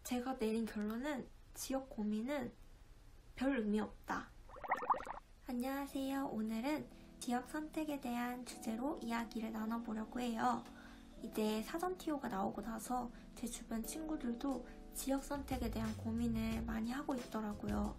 제가 내린 결론은 지역 고민은 별 의미 없다. 안녕하세요. 오늘은 지역 선택에 대한 주제로 이야기를 나눠보려고 해요. 이제 사전 TO가 나오고 나서 제 주변 친구들도 지역 선택에 대한 고민을 많이 하고 있더라고요.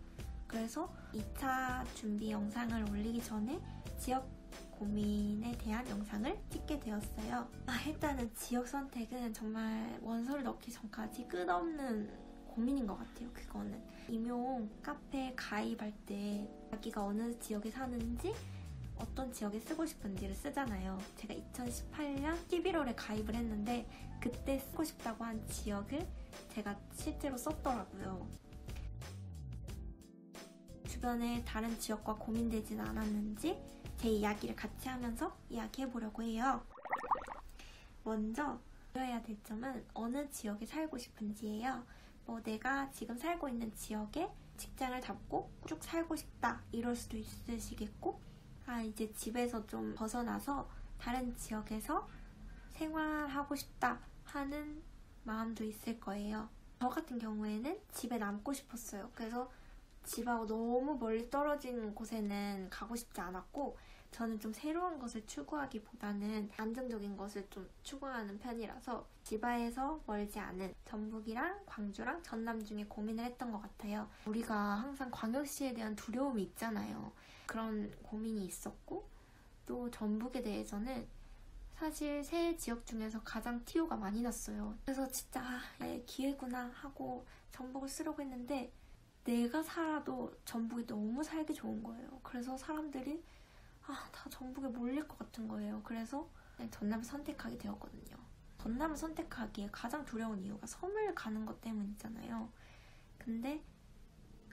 그래서 2차 준비 영상을 올리기 전에 지역 고민에 대한 영상을 찍게 되었어요. 일단은 지역 선택은 정말 원서를 넣기 전까지 끝없는 고민인 것 같아요. 그거는 임용 카페 가입할 때 자기가 어느 지역에 사는지 어떤 지역에 쓰고 싶은지를 쓰잖아요. 제가 2018년 11월에 가입을 했는데 그때 쓰고 싶다고 한 지역을 제가 실제로 썼더라고요. 주변에 다른 지역과 고민되진 않았는지 제 이야기를 같이 하면서 이야기해보려고 해요. 먼저 알아야 될 점은 어느 지역에 살고 싶은지예요. 내가 지금 살고 있는 지역에 직장을 잡고 쭉 살고 싶다 이럴 수도 있으시겠고, 이제 집에서 좀 벗어나서 다른 지역에서 생활하고 싶다 하는 마음도 있을 거예요. 저 같은 경우에는 집에 남고 싶었어요. 그래서 집하고 너무 멀리 떨어진 곳에는 가고 싶지 않았고, 저는 좀 새로운 것을 추구하기보다는 안정적인 것을 좀 추구하는 편이라서 지바에서 멀지 않은 전북이랑 광주랑 전남 중에 고민을 했던 것 같아요. 우리가 항상 광역시에 대한 두려움이 있잖아요. 그런 고민이 있었고, 또 전북에 대해서는 사실 세 지역 중에서 가장 TO가 많이 났어요. 그래서 진짜 기회구나 하고 전북을 쓰려고 했는데 내가 살아도 전북이 너무 살기 좋은 거예요. 그래서 사람들이 다 전북에 몰릴 것 같은 거예요. 그래서 전남을 선택하게 되었거든요. 전남을 선택하기에 가장 두려운 이유가 섬을 가는 것 때문이잖아요. 근데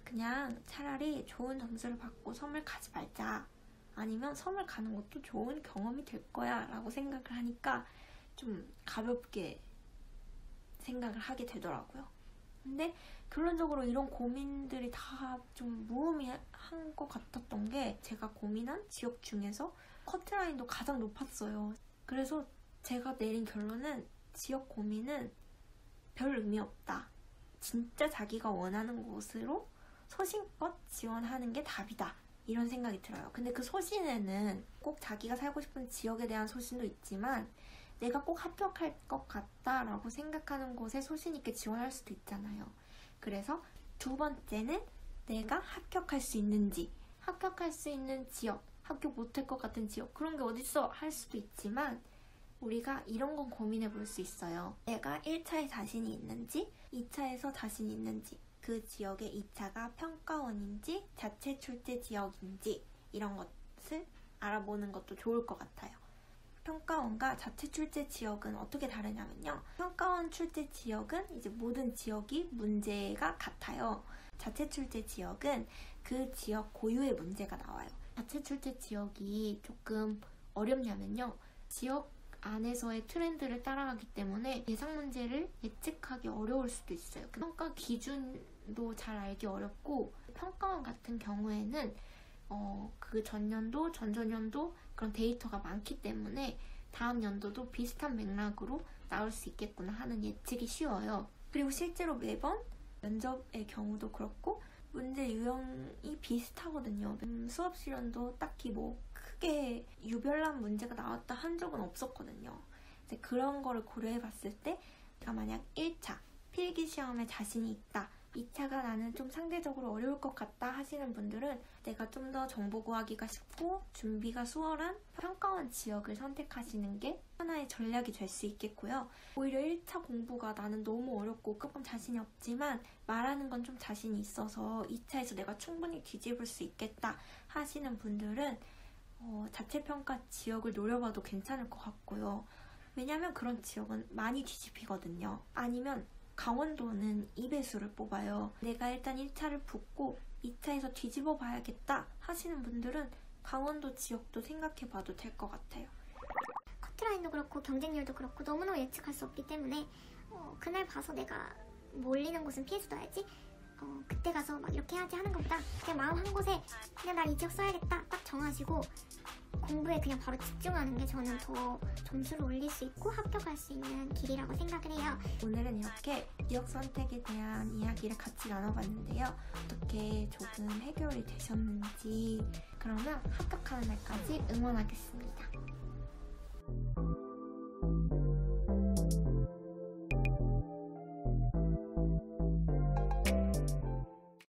그냥 차라리 좋은 점수를 받고 섬을 가지 말자, 아니면 섬을 가는 것도 좋은 경험이 될 거야 라고 생각을 하니까 좀 가볍게 생각을 하게 되더라고요. 근데 결론적으로 이런 고민들이 다 좀 무의미한 것 같았던 게, 제가 고민한 지역 중에서 커트라인도 가장 높았어요. 그래서 제가 내린 결론은 지역 고민은 별 의미 없다. 진짜 자기가 원하는 곳으로 소신껏 지원하는 게 답이다. 이런 생각이 들어요. 근데 그 소신에는 꼭 자기가 살고 싶은 지역에 대한 소신도 있지만 내가 꼭 합격할 것 같다라고 생각하는 곳에 소신 있게 지원할 수도 있잖아요. 그래서 두 번째는 내가 합격할 수 있는지, 합격할 수 있는 지역, 합격 못할 것 같은 지역, 그런 게 어딨어 할 수도 있지만 우리가 이런 건 고민해 볼 수 있어요. 내가 1차에 자신이 있는지, 2차에서 자신이 있는지, 그 지역의 2차가 평가원인지 자체 출제 지역인지 이런 것을 알아보는 것도 좋을 것 같아요. 평가원과 자체 출제 지역은 어떻게 다르냐면요. 평가원 출제 지역은 이제 모든 지역이 문제가 같아요. 자체 출제 지역은 그 지역 고유의 문제가 나와요. 자체 출제 지역이 조금 어렵냐면요. 지역 안에서의 트렌드를 따라가기 때문에 예상 문제를 예측하기 어려울 수도 있어요. 평가 기준도 잘 알기 어렵고, 평가원 같은 경우에는 그 전년도, 전전년도 그런 데이터가 많기 때문에 다음 연도도 비슷한 맥락으로 나올 수 있겠구나 하는 예측이 쉬워요. 그리고 실제로 매번 면접의 경우도 그렇고 문제 유형이 비슷하거든요. 수업 시련도 딱히 크게 유별난 문제가 나왔다 한 적은 없었거든요. 이제 그런 거를 고려해 봤을 때 제가 만약 1차 필기시험에 자신이 있다, 2차가 나는 좀 상대적으로 어려울 것 같다 하시는 분들은 내가 좀 더 정보 구하기가 쉽고 준비가 수월한 평가원 지역을 선택하시는 게 하나의 전략이 될 수 있겠고요. 오히려 1차 공부가 나는 너무 어렵고 조금 자신이 없지만 말하는 건 좀 자신이 있어서 2차에서 내가 충분히 뒤집을 수 있겠다 하시는 분들은 자체평가 지역을 노려봐도 괜찮을 것 같고요. 왜냐면 그런 지역은 많이 뒤집히거든요. 아니면 강원도는 2배수를 뽑아요. 내가 일단 1차를 붙고 2차에서 뒤집어 봐야겠다 하시는 분들은 강원도 지역도 생각해봐도 될 것 같아요. 커트라인도 그렇고 경쟁률도 그렇고 너무너무 예측할 수 없기 때문에 그날 봐서 내가 몰리는 곳은 피해서둬야지, 그때 가서 막 이렇게 해야지 하는 것보다 그냥 마음 한 곳에 그냥 난 이 지역 써야겠다 딱 정하시고 공부에 그냥 바로 집중하는 게 저는 더 점수를 올릴 수 있고 합격할 수 있는 길이라고 생각을 해요. 오늘은 이렇게 지역 선택에 대한 이야기를 같이 나눠봤는데요. 어떻게 조금 해결이 되셨는지. 그러면 합격하는 날까지 응원하겠습니다.